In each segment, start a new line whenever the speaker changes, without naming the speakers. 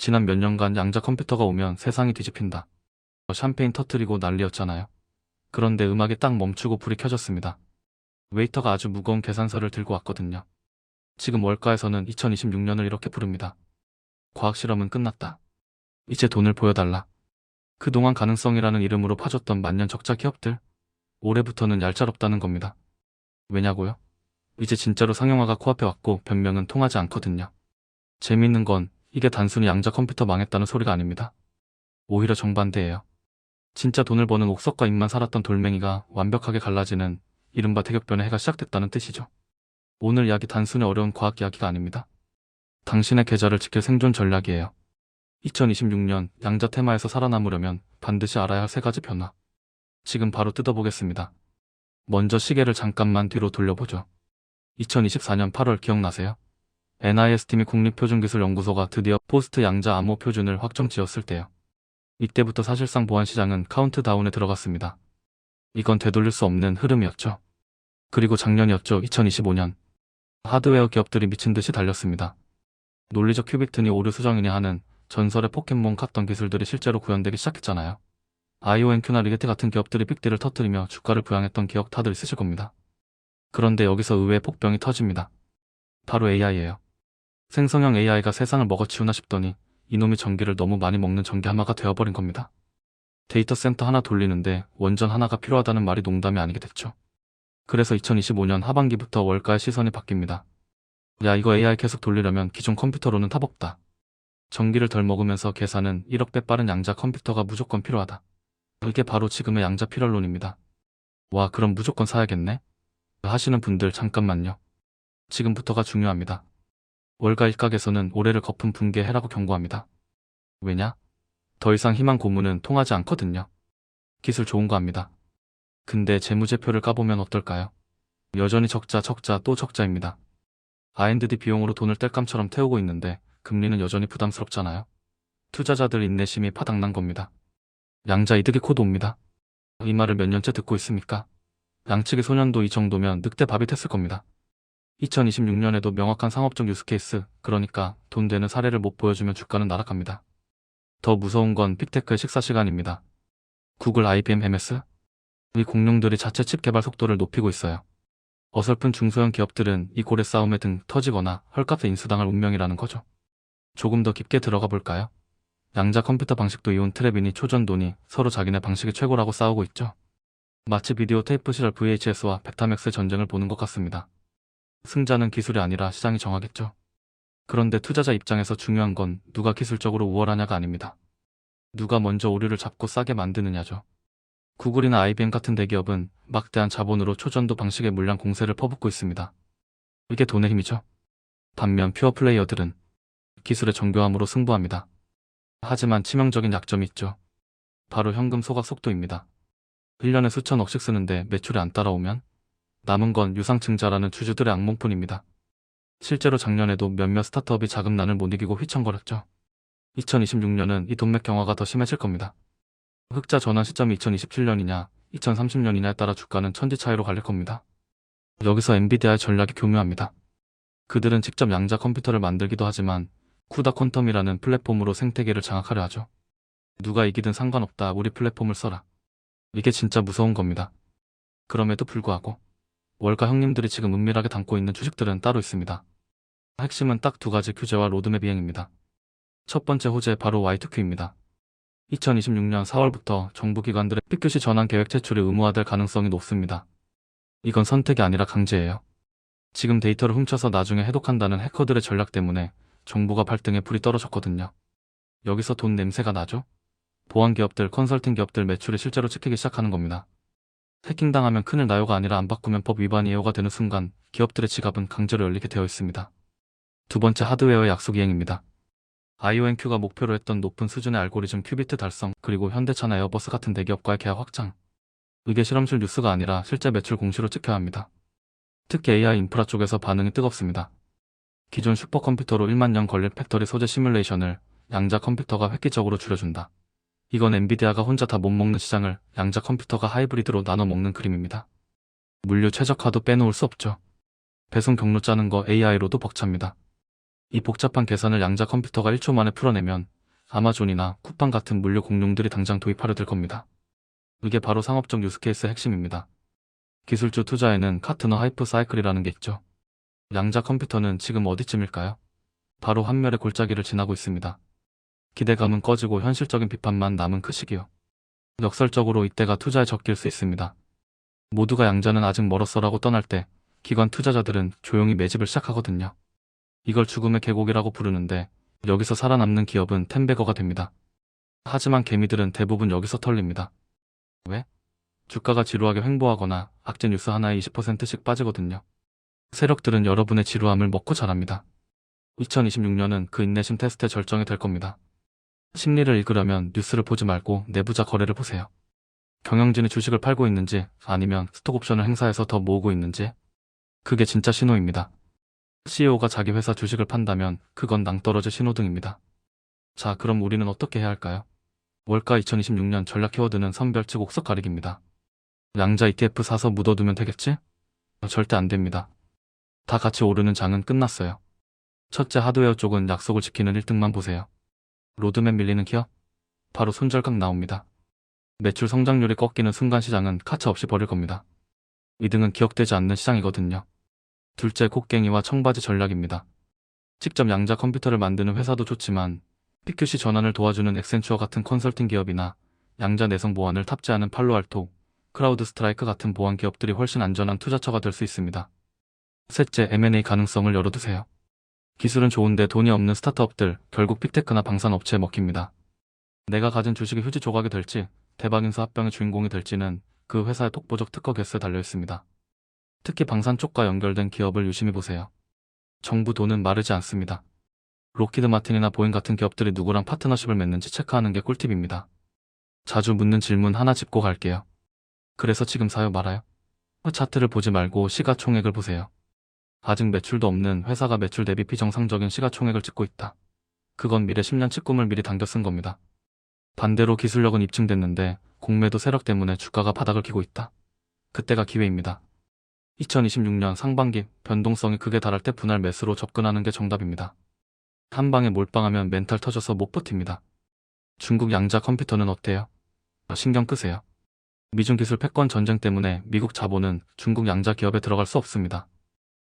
지난 몇 년간 양자 컴퓨터가 오면 세상이 뒤집힌다. 샴페인 터트리고 난리였잖아요. 그런데 음악이 딱 멈추고 불이 켜졌습니다. 웨이터가 아주 무거운 계산서를 들고 왔거든요. 지금 월가에서는 2026년을 이렇게 부릅니다. 과학실험은 끝났다. 이제 돈을 보여달라. 그동안 가능성이라는 이름으로 파줬던 만년 적자 기업들, 올해부터는 얄짤없다는 겁니다. 왜냐고요? 이제 진짜로 상용화가 코앞에 왔고 변명은 통하지 않거든요. 재미있는 건 이게 단순히 양자 컴퓨터 망했다는 소리가 아닙니다. 오히려 정반대예요. 진짜 돈을 버는 옥석과 입만 살았던 돌멩이가 완벽하게 갈라지는 이른바 대격변의 해가 시작됐다는 뜻이죠. 오늘 이야기 단순히 어려운 과학 이야기가 아닙니다. 당신의 계좌를 지킬 생존 전략이에요. 2026년 양자 테마에서 살아남으려면 반드시 알아야 할 3가지 변화. 지금 바로 뜯어보겠습니다. 먼저 시계를 잠깐만 뒤로 돌려보죠. 2024년 8월 기억나세요? NIST 및 국립표준기술연구소가 드디어 포스트 양자 암호 표준을 확정 지었을 때요. 이때부터 사실상 보안시장은 카운트다운에 들어갔습니다. 이건 되돌릴 수 없는 흐름이었죠. 그리고 작년이었죠. 2025년. 하드웨어 기업들이 미친듯이 달렸습니다. 논리적 큐비트니 오류 수정이니 하는 전설의 포켓몬 같던 기술들이 실제로 구현되기 시작했잖아요. IONQ나 리게트 같은 기업들이 빅딜을 터뜨리며 주가를 부양했던 기억 다들 있으실 겁니다. 그런데 여기서 의외의 폭병이 터집니다. 바로 AI예요. 생성형 AI가 세상을 먹어치우나 싶더니 이놈이 전기를 너무 많이 먹는 전기 하마가 되어버린 겁니다. 데이터 센터 하나 돌리는데 원전 하나가 필요하다는 말이 농담이 아니게 됐죠. 그래서 2025년 하반기부터 월가의 시선이 바뀝니다. 야, 이거 AI 계속 돌리려면 기존 컴퓨터로는 답없다. 전기를 덜 먹으면서 계산은 1억 배 빠른 양자 컴퓨터가 무조건 필요하다. 이게 바로 지금의 양자 필연론입니다. 와, 그럼 무조건 사야겠네? 하시는 분들 잠깐만요. 지금부터가 중요합니다. 월가 일각에서는 올해를 거품 붕괴해라고 경고합니다. 왜냐? 더 이상 희망 고문은 통하지 않거든요. 기술 좋은 거 합니다. 근데 재무제표를 까보면 어떨까요? 여전히 적자 또 적자입니다. R&D 비용으로 돈을 땔감처럼 태우고 있는데 금리는 여전히 부담스럽잖아요. 투자자들 인내심이 파닥난 겁니다. 양자 이득이 코도 옵니다. 이 말을 몇 년째 듣고 있습니까? 양측의 소년도 이 정도면 늑대 밥이 됐을 겁니다. 2026년에도 명확한 상업적 유스케이스, 그러니까 돈 되는 사례를 못 보여주면 주가는 날아갑니다. 더 무서운 건 빅테크의 식사 시간입니다. 구글, IBM, MS? 이 공룡들이 자체 칩 개발 속도를 높이고 있어요. 어설픈 중소형 기업들은 이 고래 싸움에 등 터지거나 헐값에 인수당할 운명이라는 거죠. 조금 더 깊게 들어가 볼까요? 양자 컴퓨터 방식도 이온 트랩이니 초전도니 서로 자기네 방식이 최고라고 싸우고 있죠. 마치 비디오 테이프 시절 VHS와 베타맥스의 전쟁을 보는 것 같습니다. 승자는 기술이 아니라 시장이 정하겠죠. 그런데 투자자 입장에서 중요한 건 누가 기술적으로 우월하냐가 아닙니다. 누가 먼저 오류를 잡고 싸게 만드느냐죠. 구글이나 IBM 같은 대기업은 막대한 자본으로 초전도 방식의 물량 공세를 퍼붓고 있습니다. 이게 돈의 힘이죠. 반면 퓨어 플레이어들은 기술의 정교함으로 승부합니다. 하지만 치명적인 약점이 있죠. 바로 현금 소각 속도입니다. 1년에 수천억씩 쓰는데 매출이 안 따라오면 남은 건 유상증자라는 주주들의 악몽뿐입니다. 실제로 작년에도 몇몇 스타트업이 자금난을 못 이기고 휘청거렸죠. 2026년은 이 돈맥 경화가 더 심해질 겁니다. 흑자 전환 시점이 2027년이냐 2030년이냐에 따라 주가는 천지 차이로 갈릴 겁니다. 여기서 엔비디아의 전략이 교묘합니다. 그들은 직접 양자 컴퓨터를 만들기도 하지만 쿠다 퀀텀이라는 플랫폼으로 생태계를 장악하려 하죠. 누가 이기든 상관없다, 우리 플랫폼을 써라. 이게 진짜 무서운 겁니다. 그럼에도 불구하고 월가 형님들이 지금 은밀하게 담고 있는 주식들은 따로 있습니다. 핵심은 딱 2가지 규제와 로드맵 이행입니다. 첫 번째 호재 바로 Y2Q입니다. 2026년 4월부터 정부 기관들의 PQC 전환 계획 제출이 의무화될 가능성이 높습니다. 이건 선택이 아니라 강제예요. 지금 데이터를 훔쳐서 나중에 해독한다는 해커들의 전략 때문에 정부가 발등에 불이 떨어졌거든요. 여기서 돈 냄새가 나죠? 보안 기업들, 컨설팅 기업들 매출이 실제로 찍히기 시작하는 겁니다. 해킹당하면 큰일 나요가 아니라 안 바꾸면 법 위반이에요가 되는 순간 기업들의 지갑은 강제로 열리게 되어 있습니다. 두 번째 하드웨어의 약속 이행입니다. IONQ가 목표로 했던 높은 수준의 알고리즘 큐비트 달성, 그리고 현대차나 에어버스 같은 대기업과의 계약 확장. 이게 실험실 뉴스가 아니라 실제 매출 공시로 찍혀야 합니다. 특히 AI 인프라 쪽에서 반응이 뜨겁습니다. 기존 슈퍼컴퓨터로 1만 년 걸릴 팩터리 소재 시뮬레이션을 양자 컴퓨터가 획기적으로 줄여준다. 이건 엔비디아가 혼자 다 못 먹는 시장을 양자 컴퓨터가 하이브리드로 나눠 먹는 그림입니다. 물류 최적화도 빼놓을 수 없죠. 배송 경로 짜는 거 AI로도 벅찹니다. 이 복잡한 계산을 양자 컴퓨터가 1초 만에 풀어내면 아마존이나 쿠팡 같은 물류 공룡들이 당장 도입하려 들 겁니다. 이게 바로 상업적 유스케이스의 핵심입니다. 기술주 투자에는 카트너 하이프 사이클이라는 게 있죠. 양자 컴퓨터는 지금 어디쯤일까요? 바로 환멸의 골짜기를 지나고 있습니다. 기대감은 꺼지고 현실적인 비판만 남은 그 시기요. 역설적으로 이때가 투자의 적기일 수 있습니다. 모두가 양자는 아직 멀었어라고 떠날 때 기관 투자자들은 조용히 매집을 시작하거든요. 이걸 죽음의 계곡이라고 부르는데 여기서 살아남는 기업은 텐베거가 됩니다. 하지만 개미들은 대부분 여기서 털립니다. 왜? 주가가 지루하게 횡보하거나 악재 뉴스 하나에 20%씩 빠지거든요. 세력들은 여러분의 지루함을 먹고 자랍니다. 2026년은 그 인내심 테스트의 절정이 될 겁니다. 심리를 읽으려면 뉴스를 보지 말고 내부자 거래를 보세요. 경영진이 주식을 팔고 있는지 아니면 스톡옵션을 행사해서 더 모으고 있는지, 그게 진짜 신호입니다. CEO가 자기 회사 주식을 판다면 그건 낭떠러지 신호등입니다. 자, 그럼 우리는 어떻게 해야 할까요? 월가 2026년 전략 키워드는 선별치 곡석 가리기입니다. 양자 ETF 사서 묻어두면 되겠지? 절대 안 됩니다. 다 같이 오르는 장은 끝났어요. 첫째, 하드웨어 쪽은 약속을 지키는 1등만 보세요. 로드맵 밀리는 기업? 바로 손절각 나옵니다. 매출 성장률이 꺾이는 순간 시장은 카차 없이 버릴 겁니다. 2등은 기억되지 않는 시장이거든요. 둘째, 곡괭이와 청바지 전략입니다. 직접 양자 컴퓨터를 만드는 회사도 좋지만 PQC 전환을 도와주는 엑센추어 같은 컨설팅 기업이나 양자 내성 보안을 탑재하는 팔로알토, 크라우드 스트라이크 같은 보안 기업들이 훨씬 안전한 투자처가 될 수 있습니다. 셋째, M&A 가능성을 열어두세요. 기술은 좋은데 돈이 없는 스타트업들, 결국 빅테크나 방산업체에 먹힙니다. 내가 가진 주식이 휴지 조각이 될지, 대박인수 합병의 주인공이 될지는 그 회사의 독보적 특허 개수에 달려있습니다. 특히 방산 쪽과 연결된 기업을 유심히 보세요. 정부 돈은 마르지 않습니다. 로키드 마틴이나 보잉 같은 기업들이 누구랑 파트너십을 맺는지 체크하는 게 꿀팁입니다. 자주 묻는 질문 하나 짚고 갈게요. 그래서 지금 사요 말아요? 차트를 보지 말고 시가총액을 보세요. 아직 매출도 없는 회사가 매출 대비 비정상적인 시가총액을 찍고 있다. 그건 미래 10년치 꿈을 미리 당겨 쓴 겁니다. 반대로 기술력은 입증됐는데 공매도 세력 때문에 주가가 바닥을 기고 있다. 그때가 기회입니다. 2026년 상반기 변동성이 극에 달할 때 분할 매수로 접근하는 게 정답입니다. 한 방에 몰빵하면 멘탈 터져서 못 버팁니다. 중국 양자 컴퓨터는 어때요? 신경 끄세요. 미중 기술 패권 전쟁 때문에 미국 자본은 중국 양자 기업에 들어갈 수 없습니다.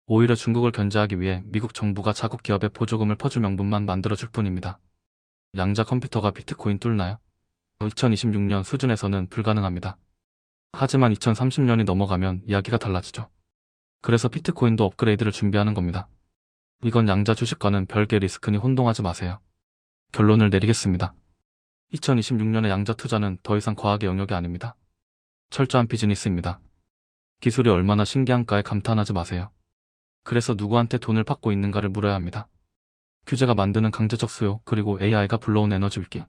오히려 중국을 견제하기 위해 미국 정부가 자국 기업에 보조금을 퍼줄 명분만 만들어줄 뿐입니다. 양자 컴퓨터가 비트코인 뚫나요? 2026년 수준에서는 불가능합니다. 하지만 2030년이 넘어가면 이야기가 달라지죠. 그래서 비트코인도 업그레이드를 준비하는 겁니다. 이건 양자 주식과는 별개 리스크니 혼동하지 마세요. 결론을 내리겠습니다. 2026년의 양자 투자는 더 이상 과학의 영역이 아닙니다. 철저한 비즈니스입니다. 기술이 얼마나 신기한가에 감탄하지 마세요. 그래서 누구한테 돈을 받고 있는가를 물어야 합니다. 규제가 만드는 강제적 수요, 그리고 AI가 불러온 에너지 위기.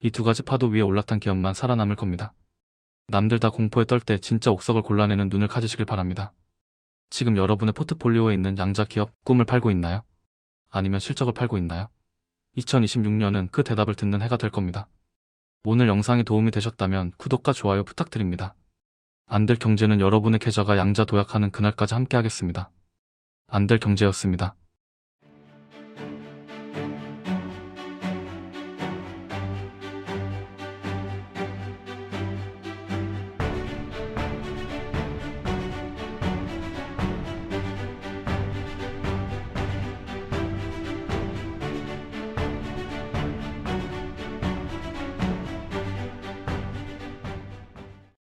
이 두 가지 파도 위에 올라탄 기업만 살아남을 겁니다. 남들 다 공포에 떨 때 진짜 옥석을 골라내는 눈을 가지시길 바랍니다. 지금 여러분의 포트폴리오에 있는 양자 기업 꿈을 팔고 있나요? 아니면 실적을 팔고 있나요? 2026년은 그 대답을 듣는 해가 될 겁니다. 오늘 영상이 도움이 되셨다면 구독과 좋아요 부탁드립니다. 안될 경제는 여러분의 계좌가 양자 도약하는 그날까지 함께 하겠습니다. 안될 경제였습니다.